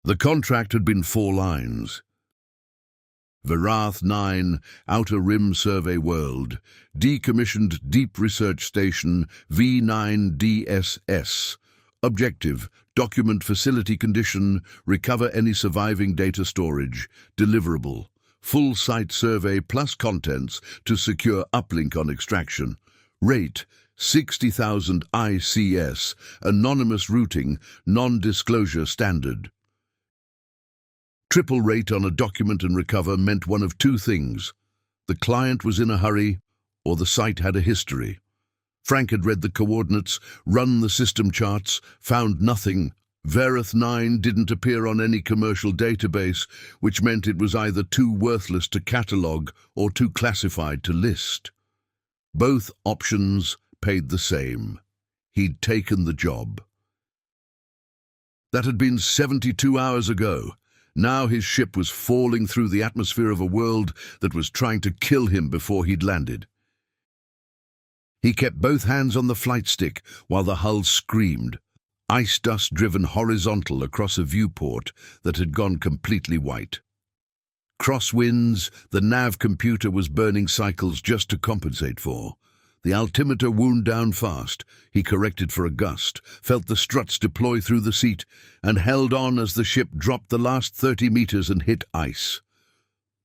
The contract had been 4 lines. Verith 9, Outer Rim Survey World, Decommissioned Deep Research Station V9DSS. Objective, document facility condition, recover any surviving data storage. Deliverable, full site survey plus contents to secure uplink on extraction. Rate, 60,000 ICS, anonymous routing, non-disclosure standard. Triple rate on a document and recover meant one of 2 things. The client was in a hurry, or the site had a history. Frank had read the coordinates, run the system charts, found nothing. Verith 9 didn't appear on any commercial database, which meant it was either too worthless to catalogue or too classified to list. Both options paid the same. He'd taken the job. That had been 72 hours ago. Now his ship was falling through the atmosphere of a world that was trying to kill him before he'd landed. He kept both hands on the flight stick while the hull screamed, ice dust driven horizontal across a viewport that had gone completely white. Crosswinds, the nav computer was burning cycles just to compensate for. The altimeter wound down fast. He corrected for a gust, felt the struts deploy through the seat, and held on as the ship dropped the last 30 meters and hit ice.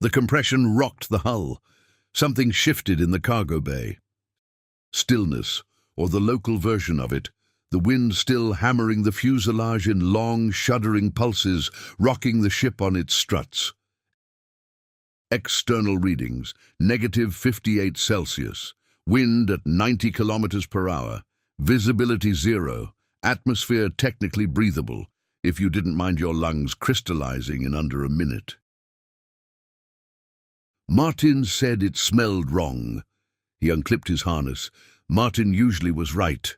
The compression rocked the hull. Something shifted in the cargo bay. Stillness, or the local version of it, the wind still hammering the fuselage in long, shuddering pulses, rocking the ship on its struts. External readings, -58 Celsius. Wind at 90 kilometers per hour. Visibility 0. Atmosphere technically breathable, if you didn't mind your lungs crystallizing in under a minute. Martin said it smelled wrong. He unclipped his harness. Martin usually was right.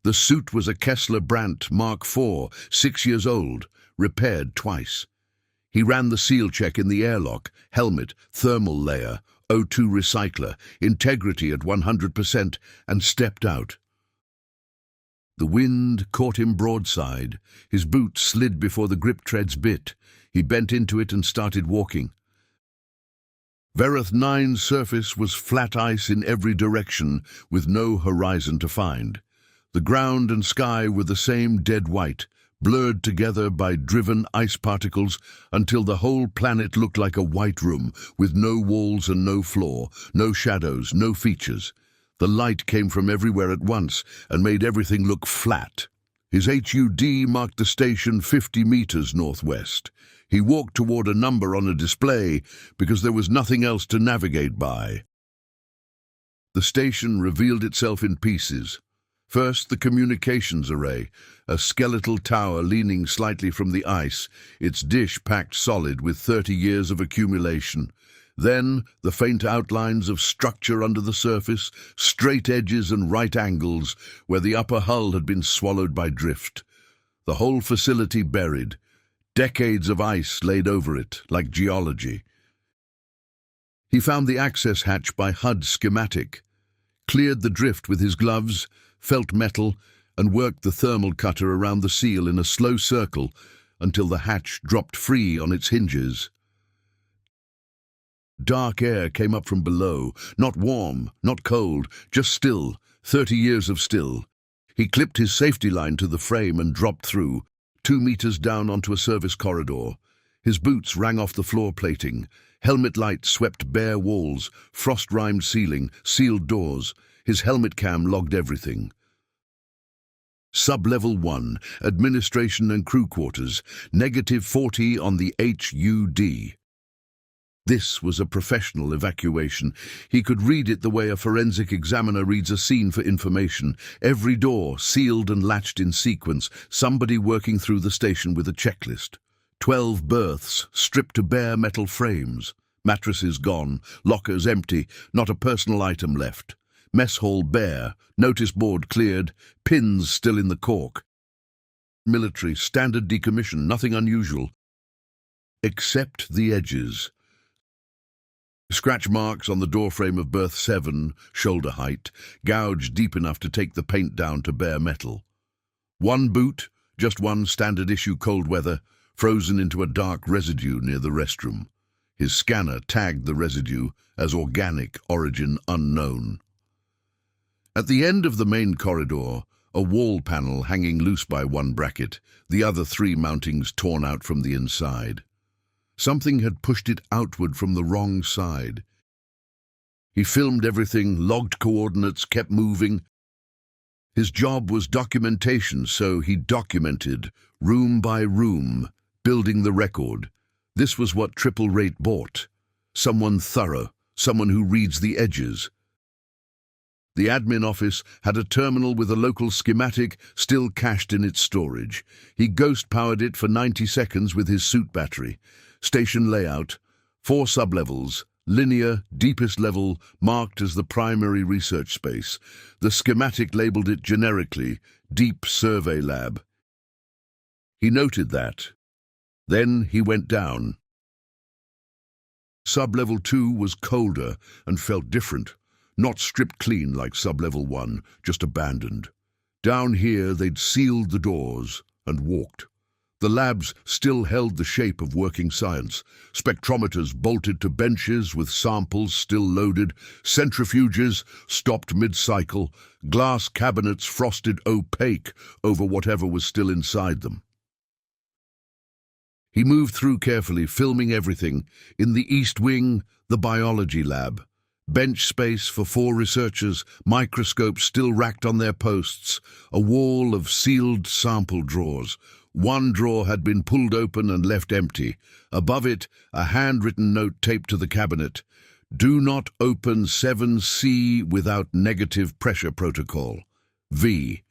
The suit was a Kessler Brandt Mark IV, 6 years old, repaired twice. He ran the seal check in the airlock, helmet, thermal layer, O2 recycler, integrity at 100%, and stepped out. The wind caught him broadside. His boot slid before the grip treads bit. He bent into it and started walking. Verith 9's surface was flat ice in every direction, with no horizon to find. The ground and sky were the same dead white, blurred together by driven ice particles until the whole planet looked like a white room, with no walls and no floor, no shadows, no features. The light came from everywhere at once and made everything look flat. His HUD marked the station 50 meters northwest. He walked toward a number on a display because there was nothing else to navigate by. The station revealed itself in pieces. First, the communications array, a skeletal tower leaning slightly from the ice, its dish packed solid with 30 years of accumulation. Then, the faint outlines of structure under the surface, straight edges and right angles, where the upper hull had been swallowed by drift. The whole facility buried, decades of ice laid over it, like geology. He found the access hatch by HUD schematic, cleared the drift with his gloves, felt metal, and worked the thermal cutter around the seal in a slow circle until the hatch dropped free on its hinges. Dark air came up from below, not warm, not cold, just still, 30 years of still. He clipped his safety line to the frame and dropped through, 2 meters down onto a service corridor. His boots rang off the floor plating. Helmet light swept bare walls, frost-rimed ceiling, sealed doors. His helmet cam logged everything. Sub-level 1, administration and crew quarters, -40 on the HUD. This was a professional evacuation. He could read it the way a forensic examiner reads a scene for information. Every door sealed and latched in sequence, somebody working through the station with a checklist. 12 berths stripped to bare metal frames. Mattresses gone, lockers empty, not a personal item left. Mess hall bare, notice board cleared, pins still in the cork. Military, standard decommission, nothing unusual. Except the edges. Scratch marks on the doorframe of berth 7, shoulder height, gouged deep enough to take the paint down to bare metal. 1 boot, Just one standard issue cold weather, frozen into a dark residue near the restroom. His scanner tagged the residue as organic, origin unknown. At the end of the main corridor, a wall panel hanging loose by one bracket, the other three mountings torn out from the inside. Something had pushed it outward from the wrong side. He filmed everything, logged coordinates, kept moving. His job was documentation, so he documented, room by room, building the record. This was what Triple Rate bought. Someone thorough, someone who reads the edges. The admin office had a terminal with a local schematic still cached in its storage. He ghost-powered it for 90 seconds with his suit battery. Station layout, 4 sublevels, linear, deepest level, marked as the primary research space. The schematic labeled it generically, Deep Survey Lab. He noted that. Then he went down. Sublevel 2 was colder and felt different. Not stripped clean like sublevel 1, just abandoned. Down here they'd sealed the doors and walked. The labs still held the shape of working science. Spectrometers bolted to benches with samples still loaded, centrifuges stopped mid-cycle, glass cabinets frosted opaque over whatever was still inside them. He moved through carefully, filming everything. In the east wing, the biology lab. Bench space for 4 researchers, microscopes still racked on their posts, a wall of sealed sample drawers. One drawer had been pulled open and left empty. Above it, a handwritten note taped to the cabinet. Do not open 7C without negative pressure protocol. V.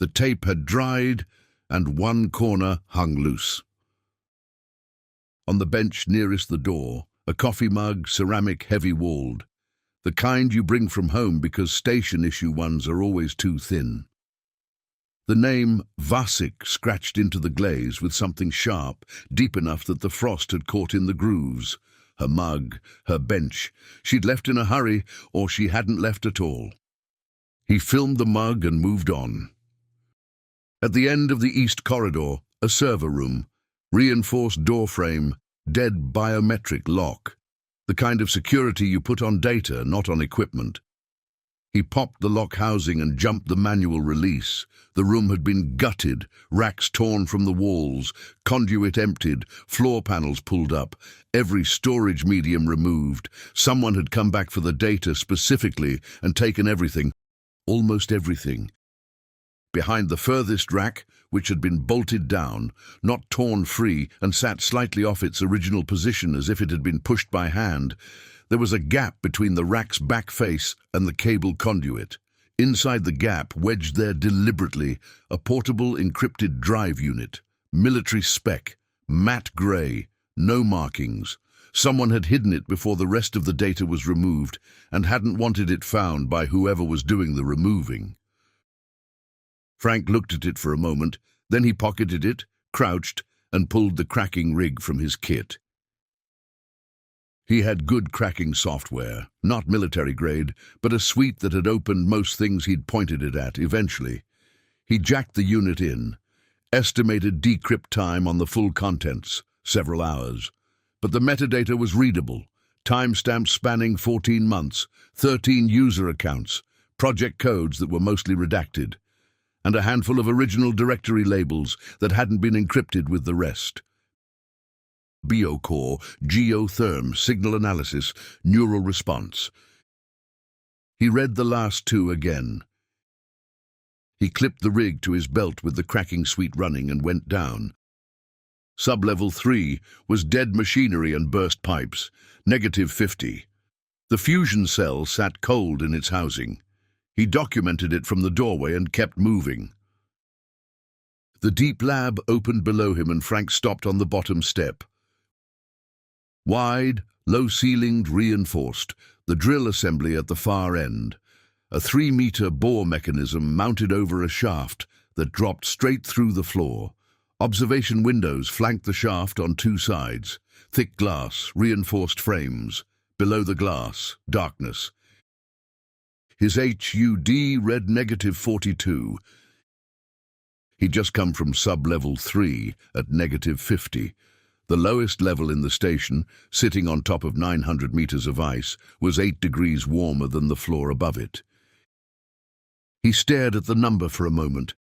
The tape had dried, and one corner hung loose. On the bench nearest the door, a coffee mug, ceramic, heavy-walled. The kind you bring from home because station-issue ones are always too thin. The name Vasik scratched into the glaze with something sharp, deep enough that the frost had caught in the grooves. Her mug, her bench. She'd left in a hurry, or she hadn't left at all. He filmed the mug and moved on. At the end of the east corridor, a server room. Reinforced door frame, dead biometric lock. The kind of security you put on data, not on equipment. He popped the lock housing and jumped the manual release. The room had been gutted, racks torn from the walls, conduit emptied, floor panels pulled up, every storage medium removed. Someone had come back for the data specifically and taken everything, almost everything. Behind the furthest rack, which had been bolted down, not torn free and sat slightly off its original position as if it had been pushed by hand, there was a gap between the rack's back face and the cable conduit. Inside the gap, wedged there deliberately, a portable encrypted drive unit, military spec, matte grey, no markings. Someone had hidden it before the rest of the data was removed and hadn't wanted it found by whoever was doing the removing. Frank looked at it for a moment, then he pocketed it, crouched, and pulled the cracking rig from his kit. He had good cracking software, not military grade, but a suite that had opened most things he'd pointed it at eventually. He jacked the unit in, estimated decrypt time on the full contents, several hours. But the metadata was readable, timestamps spanning 14 months, 13 user accounts, project codes that were mostly redacted, and a handful of original directory labels that hadn't been encrypted with the rest. Biocore, geotherm, signal analysis, neural response. He read the last 2 again. He clipped the rig to his belt with the cracking suite running and went down. Sublevel 3 was dead machinery and burst pipes, -50. The fusion cell sat cold in its housing. He documented it from the doorway and kept moving. The deep lab opened below him and Frank stopped on the bottom step. Wide, low-ceilinged, reinforced, the drill assembly at the far end. A 3-meter bore mechanism mounted over a shaft that dropped straight through the floor. Observation windows flanked the shaft on 2 sides. Thick glass, reinforced frames. Below the glass, darkness. His HUD read -42. He'd just come from sub-level 3 at -50. The lowest level in the station, sitting on top of 900 meters of ice, was 8 degrees warmer than the floor above it. He stared at the number for a moment.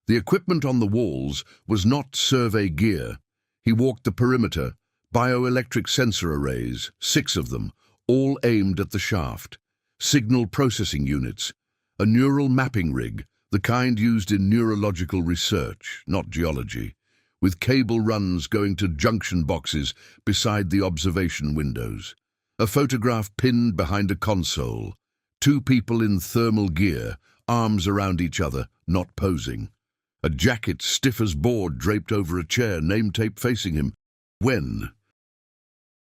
The equipment on the walls was not survey gear. He walked the perimeter, bioelectric sensor arrays, 6 of them, all aimed at the shaft, signal processing units, a neural mapping rig, the kind used in neurological research, not geology, with cable runs going to junction boxes beside the observation windows, a photograph pinned behind a console, 2 people in thermal gear, arms around each other, not posing, a jacket stiff as board draped over a chair, name tape facing him. When?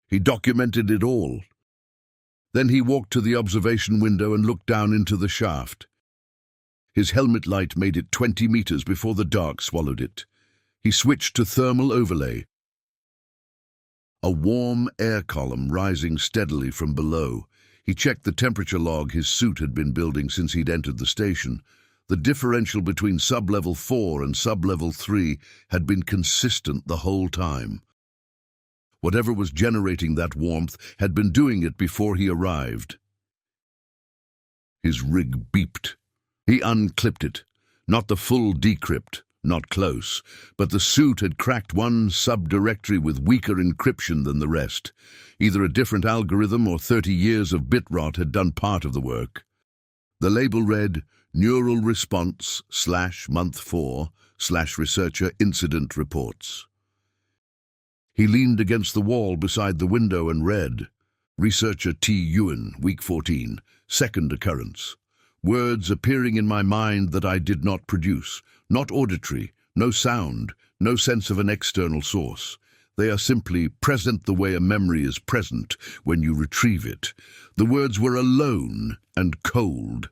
He documented it all. Then he walked to the observation window and looked down into the shaft. His helmet light made it 20 meters before the dark swallowed it. He switched to thermal overlay. A warm air column rising steadily from below. He checked the temperature log his suit had been building since he'd entered the station. The differential between sub-level 4 and sub-level 3 had been consistent the whole time. Whatever was generating that warmth had been doing it before he arrived. His rig beeped. He unclipped it. Not the full decrypt, not close, but the suit had cracked one subdirectory with weaker encryption than the rest. Either a different algorithm or 30 years of bit rot had done part of the work. The label read, Neural Response /Month 4/Researcher Incident Reports. He leaned against the wall beside the window and read, Researcher T. Ewan, Week 14, Second Occurrence. Words appearing in my mind that I did not produce, not auditory, no sound, no sense of an external source. They are simply present the way a memory is present when you retrieve it. The words were alone and cold.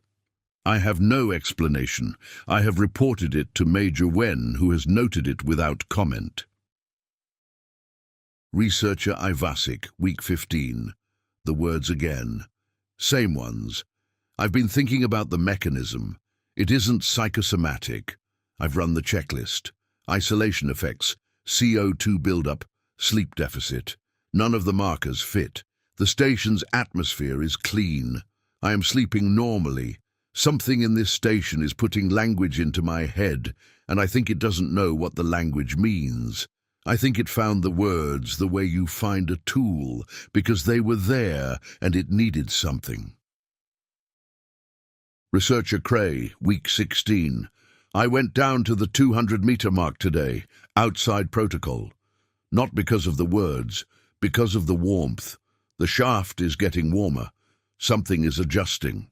I have no explanation. I have reported it to Major Wen, who has noted it without comment. Researcher Ivasic, Week 15. The words again. Same ones. I've been thinking about the mechanism. It isn't psychosomatic. I've run the checklist. Isolation effects, CO2 buildup, sleep deficit. None of the markers fit. The station's atmosphere is clean. I am sleeping normally. Something in this station is putting language into my head, and I think it doesn't know what the language means. I think it found the words the way you find a tool, because they were there and it needed something. Researcher Cray, Week 16. I went down to the 200-meter mark today, outside protocol. Not because of the words, because of the warmth. The shaft is getting warmer. Something is adjusting.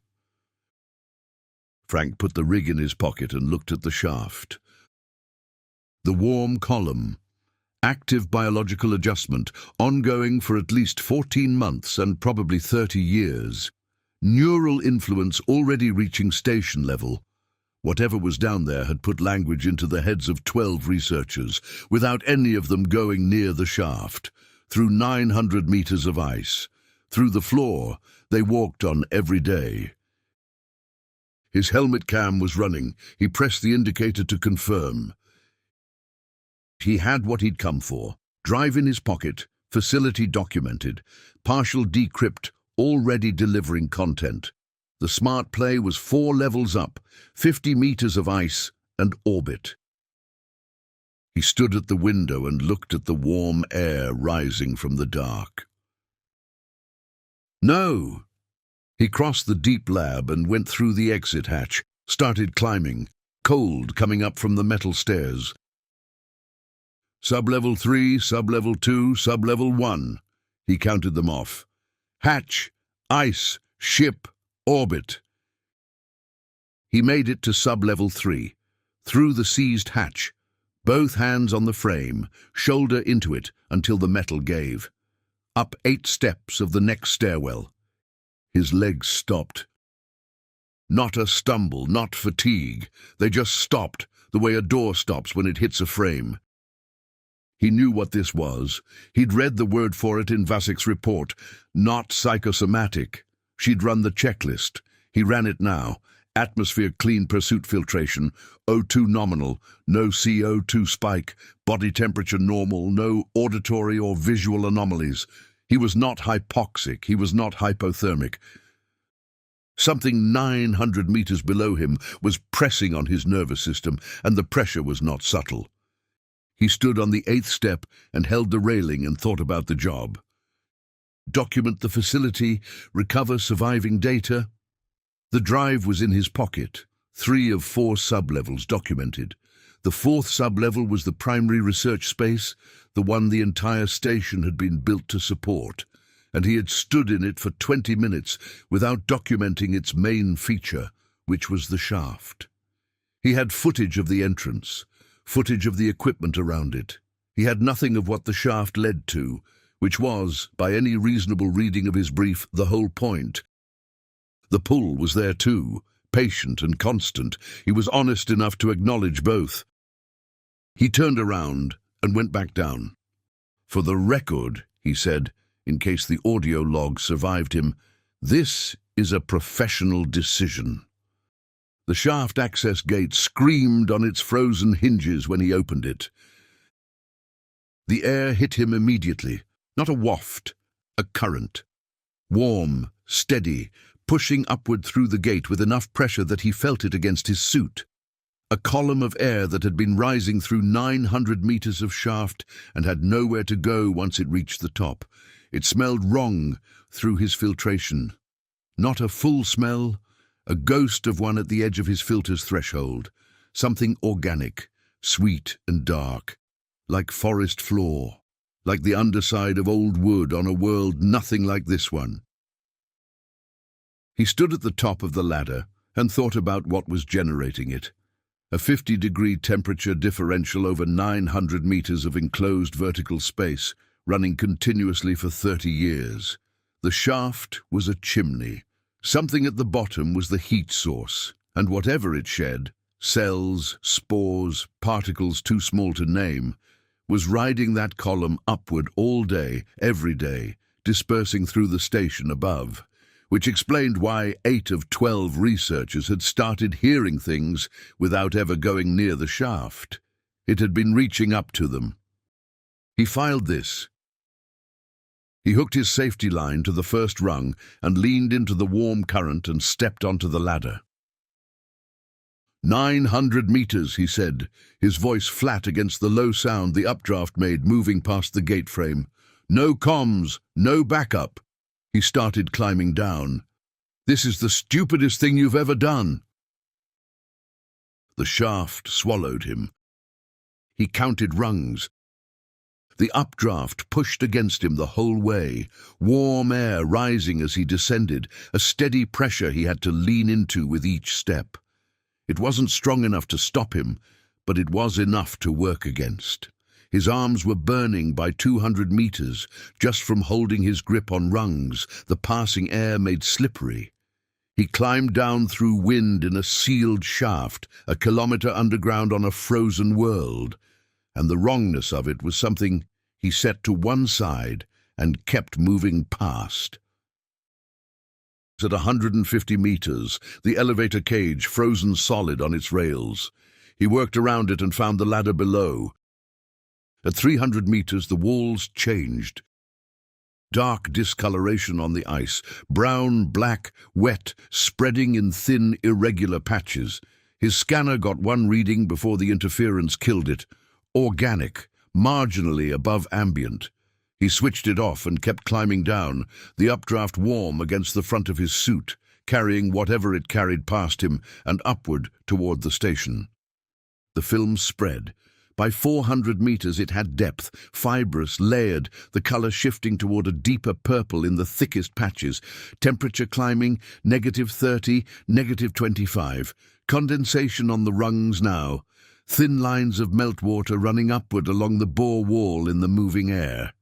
Frank put the rig in his pocket and looked at the shaft. The warm column. Active biological adjustment, ongoing for at least 14 months and probably 30 years. Neural influence already reaching station level. Whatever was down there had put language into the heads of 12 researchers, without any of them going near the shaft. Through 900 meters of ice. Through the floor they walked on every day. His helmet cam was running. He pressed the indicator to confirm. He had what he'd come for. Drive in his pocket, facility documented, partial decrypt, already delivering content. The smart play was 4 levels up, 50 meters of ice and orbit. He stood at the window and looked at the warm air rising from the dark. No! He crossed the deep lab and went through the exit hatch, started climbing, cold coming up from the metal stairs. Sub-level 3, sub-level 2, sub-level 1. He counted them off. Hatch, ice, ship, orbit. He made it to sub-level 3, through the seized hatch, both hands on the frame, shoulder into it until the metal gave. Up 8 steps of the next stairwell. His legs stopped. Not a stumble, not fatigue. They just stopped, the way a door stops when it hits a frame. He knew what this was. He'd read the word for it in Vasic's report. Not psychosomatic. She'd run the checklist. He ran it now. Atmosphere clean pursuit filtration, O2 nominal, no CO2 spike, body temperature normal, no auditory or visual anomalies. He was not hypoxic, he was not hypothermic. Something 900 meters below him was pressing on his nervous system, and the pressure was not subtle. He stood on the 8th step and held the railing and thought about the job. Document the facility, recover surviving data. The drive was in his pocket, 3 of 4 sub-levels documented. The 4th sub-level was the primary research space, the one the entire station had been built to support, and he had stood in it for 20 minutes without documenting its main feature, which was the shaft. He had footage of the entrance, footage of the equipment around it. He had nothing of what the shaft led to, which was, by any reasonable reading of his brief, the whole point. The pull was there too, patient and constant. He was honest enough to acknowledge both. He turned around and went back down. "For the record," he said, in case the audio log survived him, "this is a professional decision." The shaft access gate screamed on its frozen hinges when he opened it. The air hit him immediately, not a waft, a current. Warm, steady, pushing upward through the gate with enough pressure that he felt it against his suit. A column of air that had been rising through 900 meters of shaft and had nowhere to go once it reached the top. It smelled wrong through his filtration. Not a full smell, a ghost of one at the edge of his filter's threshold. Something organic, sweet and dark, like forest floor, like the underside of old wood on a world nothing like this one. He stood at the top of the ladder and thought about what was generating it. A 50-degree temperature differential over 900 meters of enclosed vertical space, running continuously for 30 years. The shaft was a chimney. Something at the bottom was the heat source, and whatever it shed, cells, spores, particles too small to name, was riding that column upward all day, every day, dispersing through the station above, which explained why 8 of 12 researchers had started hearing things without ever going near the shaft. It had been reaching up to them. He filed this. He hooked his safety line to the first rung and leaned into the warm current and stepped onto the ladder. 900 meters, he said, his voice flat against the low sound the updraft made moving past the gate frame. No comms, no backup. He started climbing down. "This is the stupidest thing you've ever done." The shaft swallowed him. He counted rungs. The updraft pushed against him the whole way, warm air rising as he descended, a steady pressure he had to lean into with each step. It wasn't strong enough to stop him, but it was enough to work against. His arms were burning by 200 meters, just from holding his grip on rungs, the passing air made slippery. He climbed down through wind in a sealed shaft, a kilometer underground on a frozen world, and the wrongness of it was something he set to one side and kept moving past. At 150 meters, the elevator cage frozen solid on its rails. He worked around it and found the ladder below. At 300 meters, the walls changed. Dark discoloration on the ice, brown, black, wet, spreading in thin, irregular patches. His scanner got one reading before the interference killed it. Organic, marginally above ambient. He switched it off and kept climbing down, the updraft warm against the front of his suit, carrying whatever it carried past him and upward toward the station. The film spread. By 400 meters it had depth, fibrous, layered, the color shifting toward a deeper purple in the thickest patches, temperature climbing, -30, -25, condensation on the rungs now, thin lines of meltwater running upward along the bore wall in the moving air.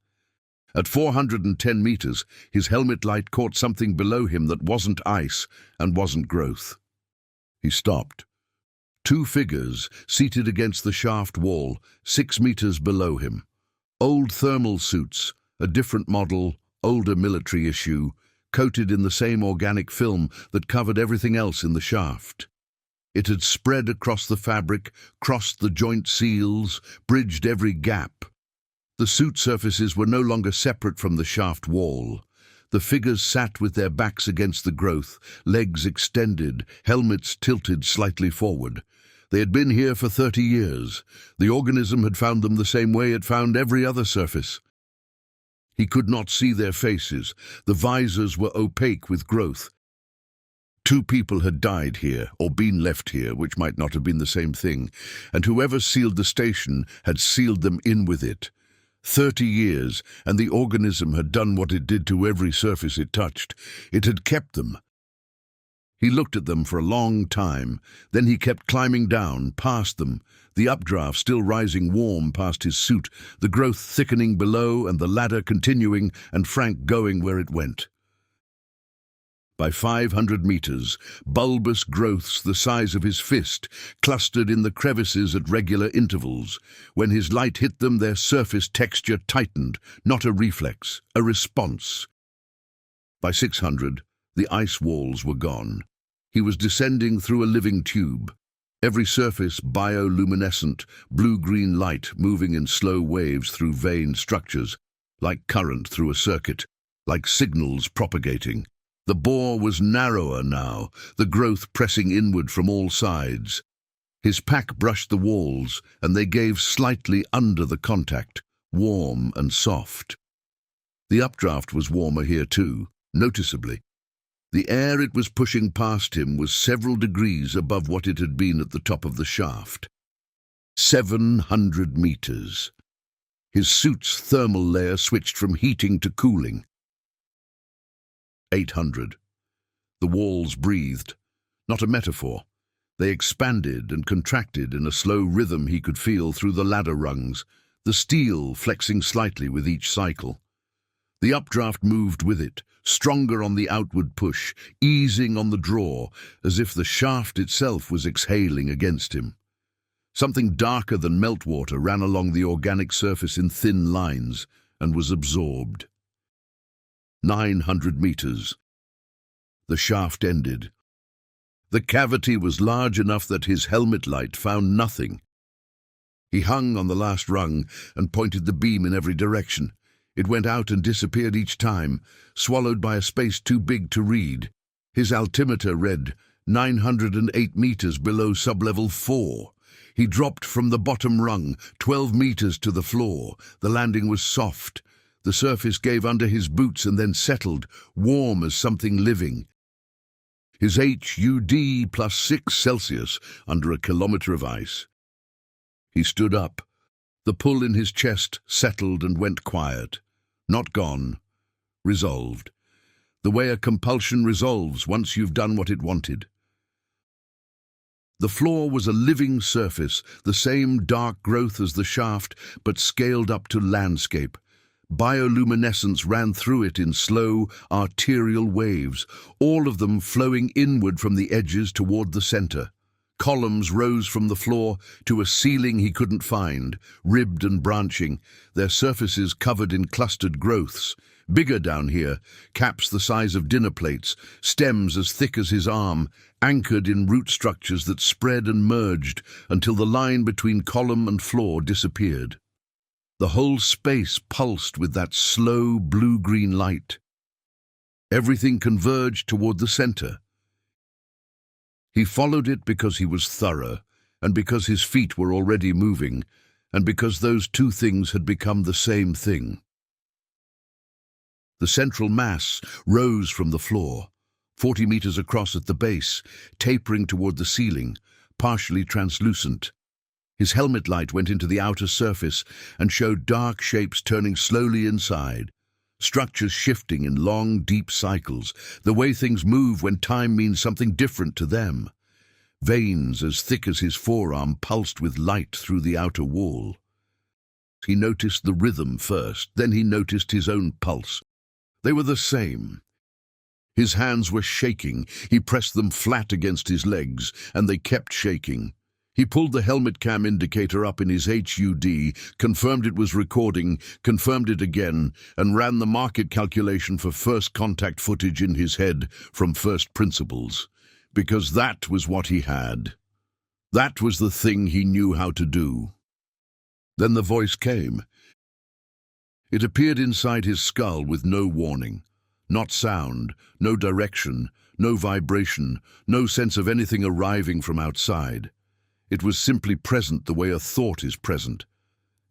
At 410 meters, his helmet light caught something below him that wasn't ice and wasn't growth. He stopped. 2 figures seated against the shaft wall, 6 meters below him. Old thermal suits, a different model, older military issue, coated in the same organic film that covered everything else in the shaft. It had spread across the fabric, crossed the joint seals, bridged every gap. The suit surfaces were no longer separate from the shaft wall. The figures sat with their backs against the growth, legs extended, helmets tilted slightly forward. They had been here for 30 years. The organism had found them the same way it found every other surface. He could not see their faces. The visors were opaque with growth. 2 people had died here, or been left here, which might not have been the same thing, and whoever sealed the station had sealed them in with it. 30 years, and the organism had done what it did to every surface it touched. It had kept them. He looked at them for a long time. Then he kept climbing down, past them, the updraft still rising warm past his suit, the growth thickening below and the ladder continuing and Frank going where it went. By 500 meters, bulbous growths the size of his fist clustered in the crevices at regular intervals. When his light hit them, their surface texture tightened, not a reflex, a response. By 600, the ice walls were gone. He was descending through a living tube. Every surface bioluminescent, blue-green light moving in slow waves through vein structures, like current through a circuit, like signals propagating. The bore was narrower now, the growth pressing inward from all sides. His pack brushed the walls, and they gave slightly under the contact, warm and soft. The updraft was warmer here too, noticeably. The air it was pushing past him was several degrees above what it had been at the top of the shaft. 700 meters. His suit's thermal layer switched from heating to cooling. 800. The walls breathed. Not a metaphor. They expanded and contracted in a slow rhythm he could feel through the ladder rungs, the steel flexing slightly with each cycle. The updraft moved with it, stronger on the outward push, easing on the draw, as if the shaft itself was exhaling against him. Something darker than meltwater ran along the organic surface in thin lines and was absorbed. 900 meters. The shaft ended. The cavity was large enough that his helmet light found nothing. He hung on the last rung and pointed the beam in every direction. It went out and disappeared each time, swallowed by a space too big to read. His altimeter read 908 meters below sublevel 4. He dropped from the bottom rung, 12 meters to the floor. The landing was soft. The surface gave under his boots and then settled, warm as something living. His HUD plus 6 Celsius under a kilometer of ice. He stood up. The pull in his chest settled and went quiet. Not gone. Resolved. The way a compulsion resolves once you've done what it wanted. The floor was a living surface, the same dark growth as the shaft, but scaled up to landscape. Bioluminescence ran through it in slow, arterial waves, all of them flowing inward from the edges toward the center. Columns rose from the floor to a ceiling he couldn't find, ribbed and branching, their surfaces covered in clustered growths. Bigger down here, caps the size of dinner plates, stems as thick as his arm, anchored in root structures that spread and merged until the line between column and floor disappeared. The whole space pulsed with that slow blue-green light. Everything converged toward the center. He followed it because he was thorough, and because his feet were already moving, and because those two things had become the same thing. The central mass rose from the floor, 40 meters across at the base, tapering toward the ceiling, partially translucent. His helmet light went into the outer surface and showed dark shapes turning slowly inside, structures shifting in long, deep cycles, the way things move when time means something different to them. Veins as thick as his forearm pulsed with light through the outer wall. He noticed the rhythm first, then he noticed his own pulse. They were the same. His hands were shaking. He pressed them flat against his legs, and they kept shaking. He pulled the helmet cam indicator up in his HUD, confirmed it was recording, confirmed it again, and ran the market calculation for first contact footage in his head from first principles, because that was what he had. That was the thing he knew how to do. Then the voice came. It appeared inside his skull with no warning. Not sound, no direction, no vibration, no sense of anything arriving from outside. It was simply present the way a thought is present.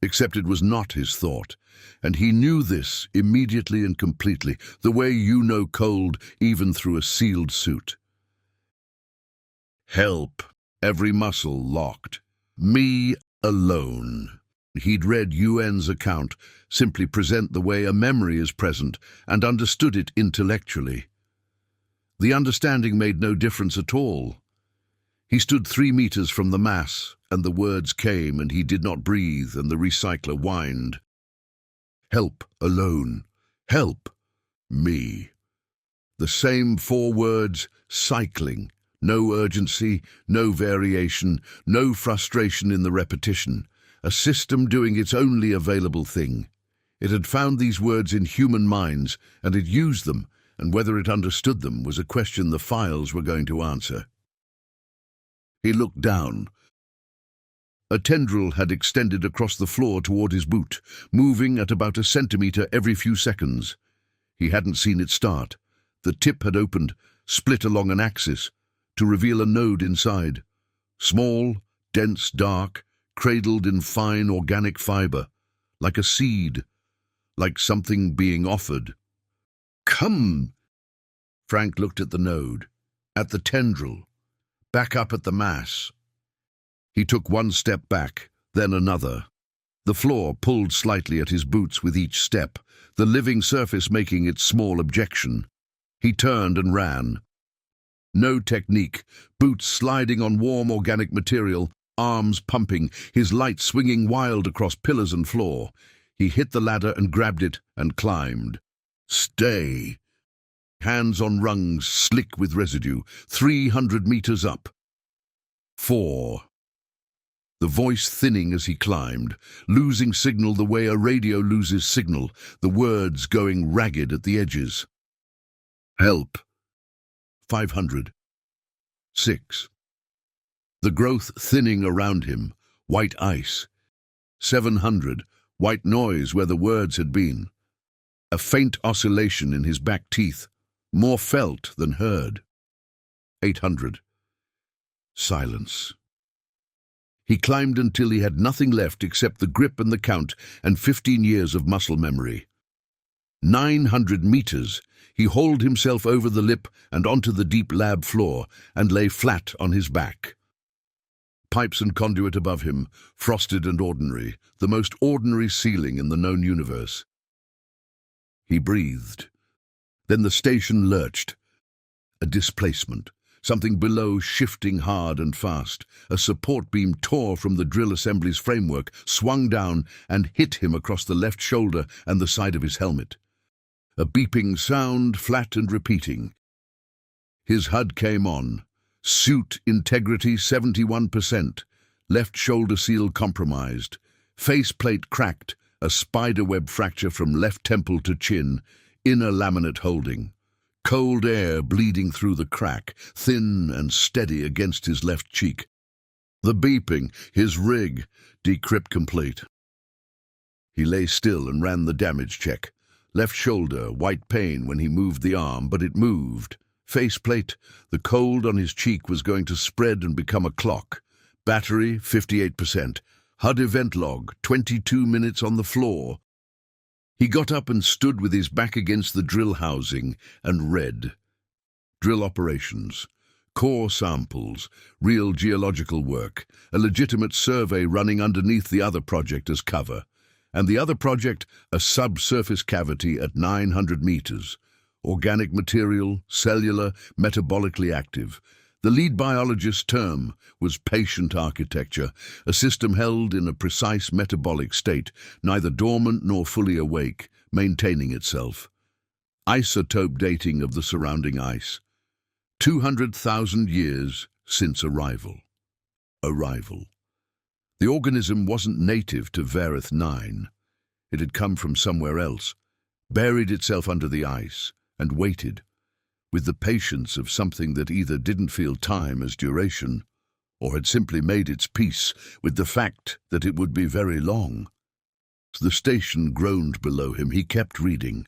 Except it was not his thought, and he knew this immediately and completely, the way you know cold even through a sealed suit. Help. Every muscle locked. Me alone. He'd read UN's account, simply present the way a memory is present, and understood it intellectually. The understanding made no difference at all. He stood 3 meters from the mass, and the words came, and he did not breathe, and the recycler whined. Help alone. Help me. The same 4 words, cycling. No urgency, no variation, no frustration in the repetition. A system doing its only available thing. It had found these words in human minds, and it used them, and whether it understood them was a question the files were going to answer. He looked down. A tendril had extended across the floor toward his boot, moving at about a centimeter every few seconds. He hadn't seen it start. The tip had opened, split along an axis, to reveal a node inside. Small, dense, dark, cradled in fine organic fiber, like a seed, like something being offered. Come! Frank looked at the node, at the tendril, back up at the mass. He took 1 step back, then another. The floor pulled slightly at his boots with each step, the living surface making its small objection. He turned and ran. No technique, boots sliding on warm organic material, arms pumping, his light swinging wild across pillars and floor. He hit the ladder and grabbed it and climbed. Stay. Hands on rungs, slick with residue, 300 meters up. 4. The voice thinning as he climbed, losing signal the way a radio loses signal, the words going ragged at the edges. Help. 500. 6. The growth thinning around him, white ice. 700, white noise where the words had been. A faint oscillation in his back teeth, more felt than heard. 800. Silence. He climbed until he had nothing left except the grip and the count and 15 years of muscle memory. 900 meters. He hauled himself over the lip and onto the deep lab floor and lay flat on his back. Pipes and conduit above him, frosted and ordinary, the most ordinary ceiling in the known universe. He breathed. Then the station lurched. A displacement. Something below shifting hard and fast. A support beam tore from the drill assembly's framework, swung down, and hit him across the left shoulder and the side of his helmet. A beeping sound, flat and repeating. His HUD came on. Suit integrity 71%. Left shoulder seal compromised. Faceplate cracked. A spiderweb fracture from left temple to chin. Inner laminate holding. Cold air bleeding through the crack, thin and steady against his left cheek. The beeping, his rig, decrypt complete. He lay still and ran the damage check. Left shoulder, white pain when he moved the arm, but it moved. Faceplate, the cold on his cheek was going to spread and become a clock. Battery, 58%. HUD event log, 22 minutes on the floor. He got up and stood with his back against the drill housing and read. Drill operations, core samples, real geological work, a legitimate survey running underneath the other project as cover, and the other project, a subsurface cavity at 900 meters. Organic material, cellular, metabolically active. The lead biologist's term was patient architecture, a system held in a precise metabolic state, neither dormant nor fully awake, maintaining itself. Isotope dating of the surrounding ice. 200,000 years since arrival. The organism wasn't native to Verith 9. It had come from somewhere else, buried itself under the ice, and waited, with the patience of something that either didn't feel time as duration or had simply made its peace with the fact that it would be very long. The station groaned below him. He kept reading.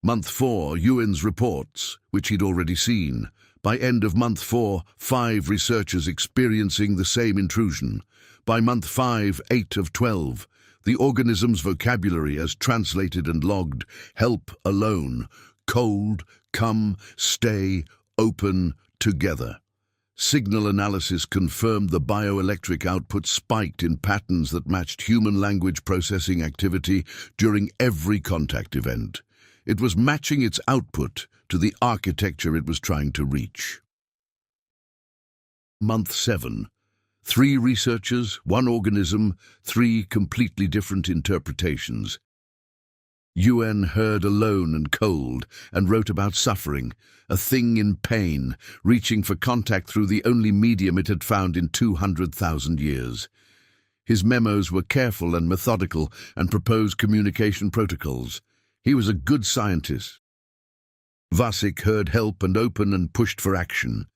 Month 4, Ewan's reports, which he'd already seen. By end of month 4, 5 researchers experiencing the same intrusion. By month 5, 8 of 12. The organism's vocabulary as translated and logged: help, alone, cold, come, stay, open, together. Signal analysis confirmed the bioelectric output spiked in patterns that matched human language processing activity during every contact event. It was matching its output to the architecture it was trying to reach. Month 7. 3 researchers, 1 organism, 3 completely different interpretations. Yuan heard alone and cold and wrote about suffering, a thing in pain, reaching for contact through the only medium it had found in 200,000 years. His memos were careful and methodical and proposed communication protocols. He was a good scientist. Vasek heard help and open and pushed for action.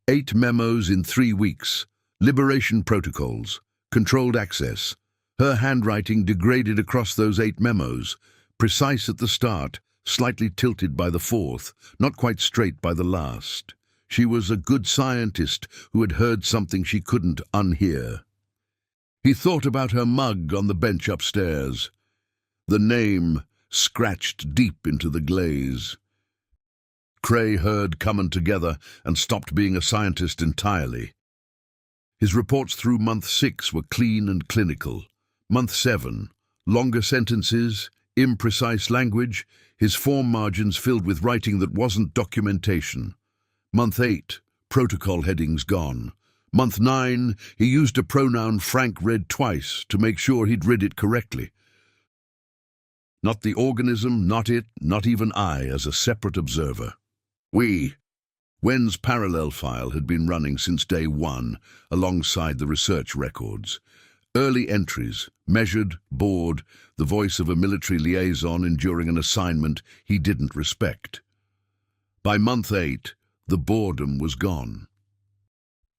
8 memos in 3 weeks. Liberation protocols. Controlled access. Her handwriting degraded across those 8 memos. Precise at the start, slightly tilted by the 4th, not quite straight by the last. She was a good scientist who had heard something she couldn't unhear. He thought about her mug on the bench upstairs. The name scratched deep into the glaze. Cray heard coming together and stopped being a scientist entirely. His reports through month 6 were clean and clinical. Month 7, longer sentences, imprecise language, his form margins filled with writing that wasn't documentation. Month 8, protocol headings gone. Month 9, he used a pronoun Frank read twice to make sure he'd read it correctly. Not the organism, not it, not even I as a separate observer. Wen's parallel file had been running since day 1, alongside the research records. Early entries, measured, bored, the voice of a military liaison enduring an assignment he didn't respect. By month 8, the boredom was gone.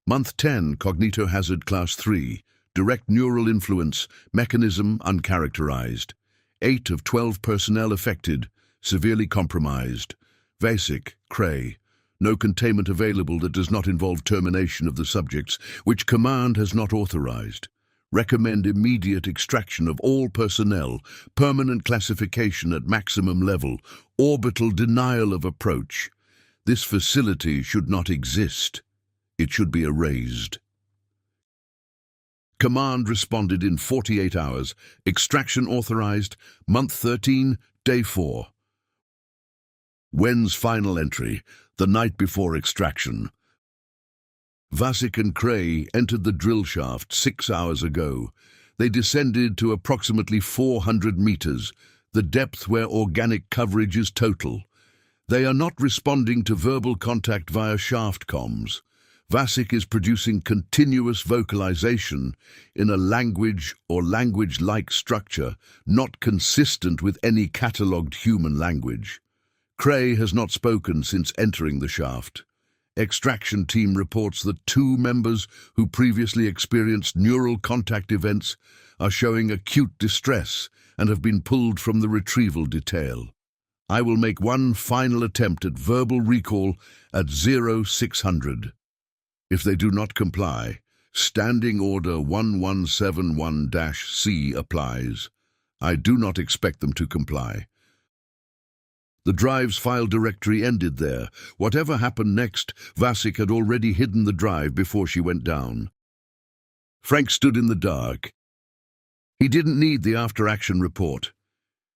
Month 10, cognitohazard class 3, direct neural influence, mechanism uncharacterized. 8 of 12 personnel affected, severely compromised. Vasek, Cray. No containment available that does not involve termination of the subjects, which command has not authorized. Recommend immediate extraction of all personnel, permanent classification at maximum level, orbital denial of approach. This facility should not exist. It should be erased. Command responded in 48 hours. Extraction authorized. Month 13, day 4. Wen's final entry, the night before extraction. Vasek and Cray entered the drill shaft 6 hours ago. They descended to approximately 400 meters, the depth where organic coverage is total. They are not responding to verbal contact via shaft comms. Vasek is producing continuous vocalization in a language or language-like structure not consistent with any catalogued human language. Cray has not spoken since entering the shaft. Extraction team reports that 2 members who previously experienced neural contact events are showing acute distress and have been pulled from the retrieval detail. I will make one final attempt at verbal recall at 0600. If they do not comply, Standing Order 1171-C applies. I do not expect them to comply. The drive's file directory ended there. Whatever happened next, Vasek had already hidden the drive before she went down. Frank stood in the dark. He didn't need the after-action report.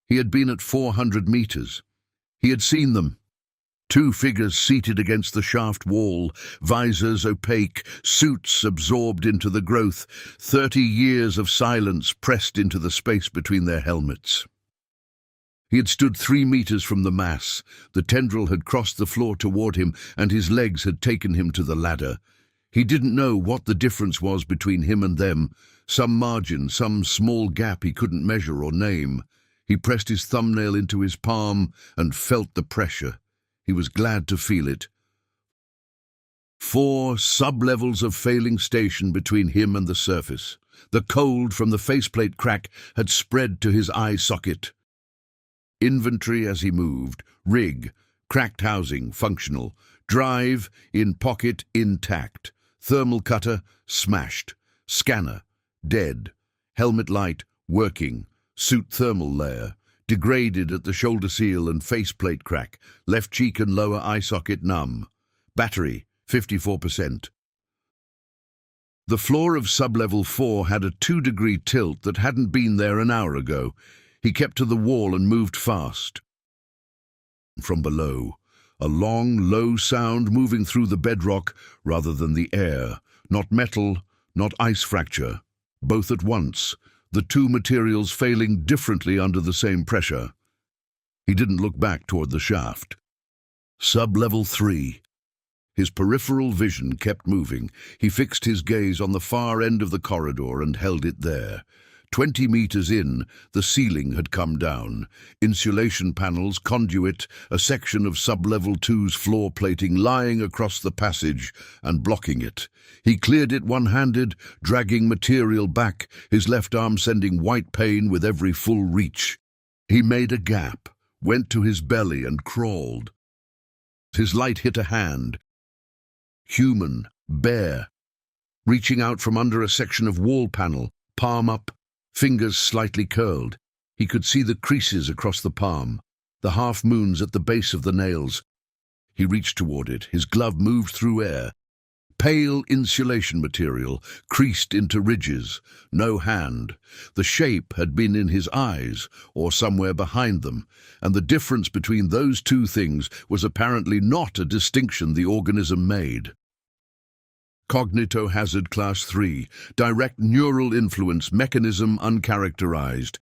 He had been at 400 meters. He had seen them. 2 figures seated against the shaft wall, visors opaque, suits absorbed into the growth, 30 years of silence pressed into the space between their helmets. He had stood 3 meters from the mass. The tendril had crossed the floor toward him, and his legs had taken him to the ladder. He didn't know what the difference was between him and them, some margin, some small gap he couldn't measure or name. He pressed his thumbnail into his palm and felt the pressure. He was glad to feel it. 4 sub-levels of failing station between him and the surface. The cold from the faceplate crack had spread to his eye socket. Inventory as he moved. Rig, cracked housing, functional. Drive, in pocket, intact. Thermal cutter, smashed. Scanner, dead. Helmet light, working. Suit thermal layer, degraded at the shoulder seal and faceplate crack. Left cheek and lower eye socket numb. Battery, 54%. The floor of sub-level 4 had a 2-degree tilt that hadn't been there an hour ago. He kept to the wall and moved fast. From below, a long, low sound moving through the bedrock rather than the air. Not metal, not ice fracture. Both at once, the two materials failing differently under the same pressure. He didn't look back toward the shaft. Sub-level 3. His peripheral vision kept moving. He fixed his gaze on the far end of the corridor and held it there. 20 meters in, the ceiling had come down. Insulation panels, conduit, a section of sub-level 2's floor plating lying across the passage and blocking it. He cleared it one-handed, dragging material back, his left arm sending white pain with every full reach. He made a gap, went to his belly and crawled. His light hit a hand. Human, bare, reaching out from under a section of wall panel, palm up, fingers slightly curled. He could see the creases across the palm, the half-moons at the base of the nails. He reached toward it. His glove moved through air. Pale insulation material, creased into ridges. No hand. The shape had been in his eyes, or somewhere behind them, and the difference between those two things was apparently not a distinction the organism made. Cognitohazard Class 3, direct neural influence, mechanism uncharacterized.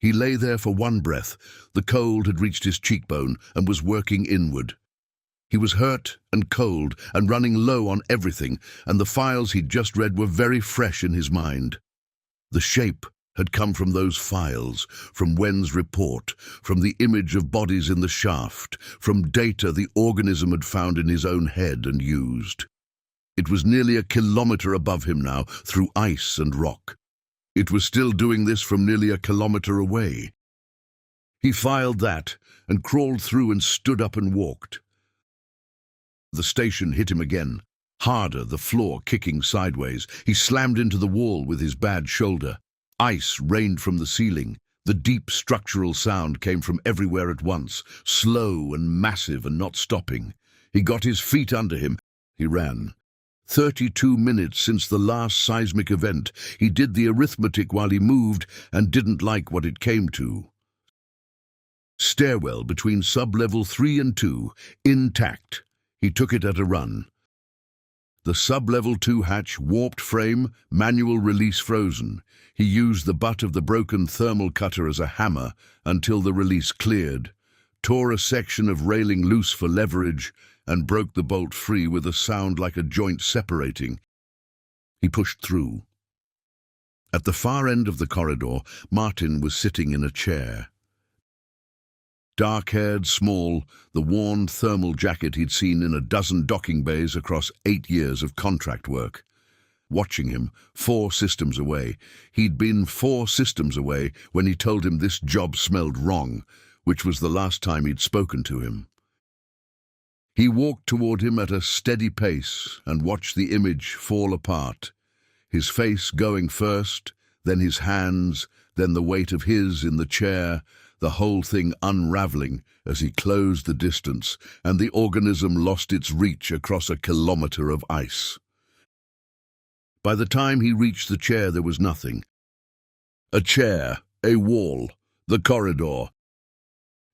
He lay there for one breath. The cold had reached his cheekbone and was working inward. He was hurt and cold and running low on everything, and the files he'd just read were very fresh in his mind. The shape had come from those files, from Wen's report, from the image of bodies in the shaft, from data the organism had found in his own head and used. It was nearly a kilometer above him now, through ice and rock. It was still doing this from nearly a kilometer away. He filed that and crawled through and stood up and walked. The station hit him again, harder, the floor kicking sideways. He slammed into the wall with his bad shoulder. Ice rained from the ceiling. The deep structural sound came from everywhere at once, slow and massive and not stopping. He got his feet under him. He ran. 32 minutes since the last seismic event. He did the arithmetic while he moved and didn't like what it came to. Stairwell between sub-level 3 and 2, intact. He took it at a run. The sub-level 2 hatch, warped frame, manual release frozen. He used the butt of the broken thermal cutter as a hammer until the release cleared, tore a section of railing loose for leverage, and broke the bolt free with a sound like a joint separating. He pushed through. At the far end of the corridor, Martin was sitting in a chair. Dark-haired, small, the worn thermal jacket he'd seen in a dozen docking bays across 8 years of contract work. Watching him, 4 systems away. He'd been 4 systems away when he told him this job smelled wrong, which was the last time he'd spoken to him. He walked toward him at a steady pace and watched the image fall apart. His face going first, then his hands, then the weight of his in the chair, the whole thing unraveling as he closed the distance, and the organism lost its reach across a kilometer of ice. By the time he reached the chair, there was nothing. A chair, a wall, the corridor.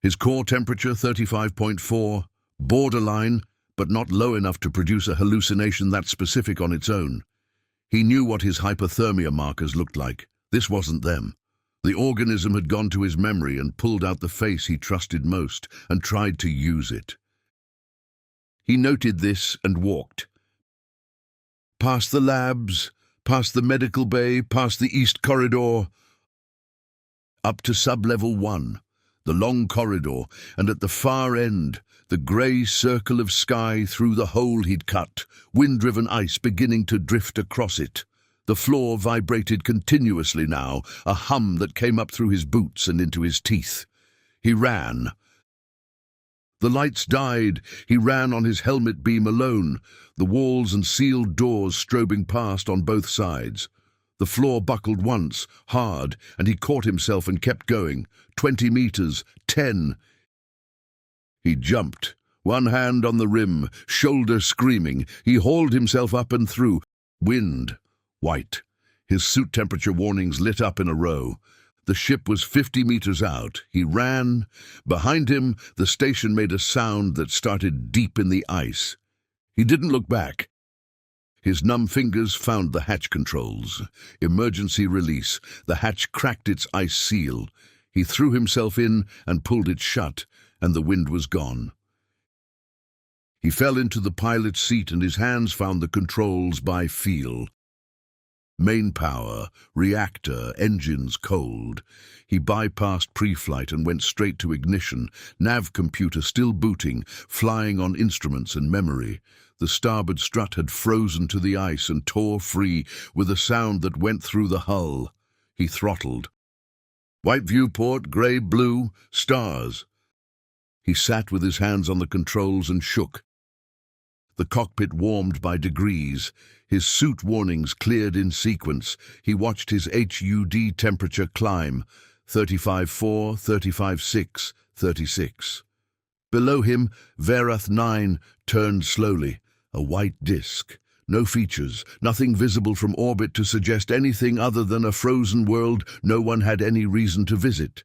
His core temperature 35.4, borderline, but not low enough to produce a hallucination that specific on its own. He knew what his hypothermia markers looked like. This wasn't them. The organism had gone to his memory and pulled out the face he trusted most and tried to use it. He noted this and walked. Past the labs, past the medical bay, past the east corridor, up to sub-level 1. the long corridor, and at the far end, the grey circle of sky through the hole he'd cut, wind-driven ice beginning to drift across it. The floor vibrated continuously now, a hum that came up through his boots and into his teeth. He ran. The lights died. He ran on his helmet beam alone, the walls and sealed doors strobing past on both sides. The floor buckled once, hard, and he caught himself and kept going. 20 meters, 10. He jumped, one hand on the rim, shoulder screaming. He hauled himself up and through. Wind. White. His suit temperature warnings lit up in a row. The ship was 50 meters out. He ran. Behind him, the station made a sound that started deep in the ice. He didn't look back. His numb fingers found the hatch controls. Emergency release. The hatch cracked its ice seal. He threw himself in and pulled it shut, and the wind was gone. He fell into the pilot's seat and his hands found the controls by feel. Main power, reactor, engines cold. He bypassed pre-flight and went straight to ignition, nav computer still booting, flying on instruments and memory. The starboard strut had frozen to the ice and tore free with a sound that went through the hull. He throttled. White viewport, grey-blue, stars. He sat with his hands on the controls and shook. The cockpit warmed by degrees. His suit warnings cleared in sequence. He watched his HUD temperature climb. 35.4, 35.6, 36. Below him, Verith 9 turned slowly. A white disk. No features, nothing visible from orbit to suggest anything other than a frozen world no one had any reason to visit.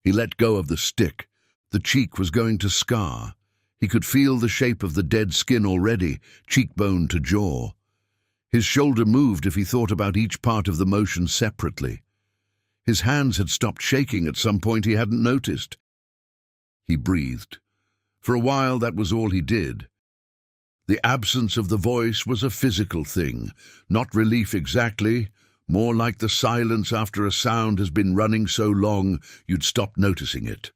He let go of the stick. The cheek was going to scar. He could feel the shape of the dead skin already, cheekbone to jaw. His shoulder moved if he thought about each part of the motion separately. His hands had stopped shaking at some point he hadn't noticed. He breathed. For a while, that was all he did. The absence of the voice was a physical thing, not relief exactly, more like the silence after a sound has been running so long you'd stop noticing it.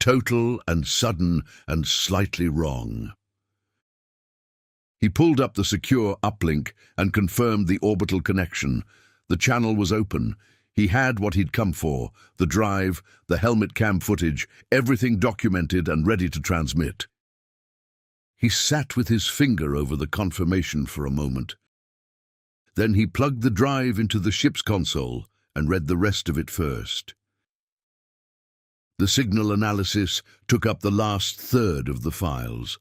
Total and sudden and slightly wrong. He pulled up the secure uplink and confirmed the orbital connection. The channel was open. He had what he'd come for, the drive, the helmet cam footage, everything documented and ready to transmit. He sat with his finger over the confirmation for a moment. Then he plugged the drive into the ship's console and read the rest of it first. The signal analysis took up the last third of the files.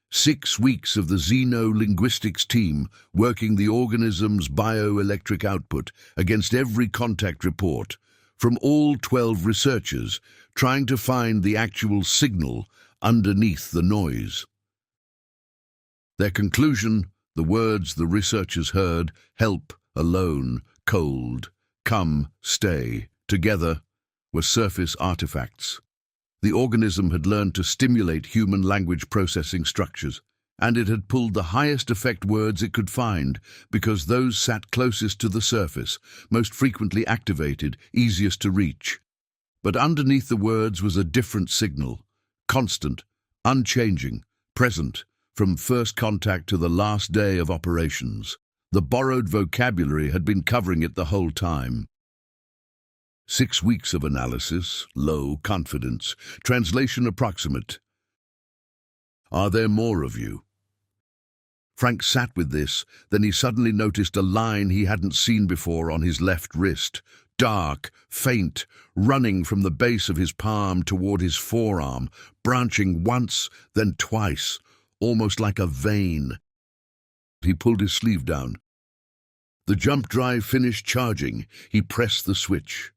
6 weeks of the xeno-linguistics team working the organism's bioelectric output against every contact report from all 12 researchers trying to find the actual signal underneath the noise. Their conclusion, the words the researchers heard, help, alone, cold, come, stay, together, were surface artifacts. The organism had learned to stimulate human language processing structures, and it had pulled the highest effect words it could find because those sat closest to the surface, most frequently activated, easiest to reach. But underneath the words was a different signal, constant, unchanging, present, from first contact to the last day of operations. The borrowed vocabulary had been covering it the whole time. 6 weeks of analysis, low confidence, translation approximate. Are there more of you? Frank sat with this, then he suddenly noticed a line he hadn't seen before on his left wrist, dark, faint, running from the base of his palm toward his forearm, branching once, then twice, almost like a vein. He pulled his sleeve down. The jump drive finished charging. He pressed the switch.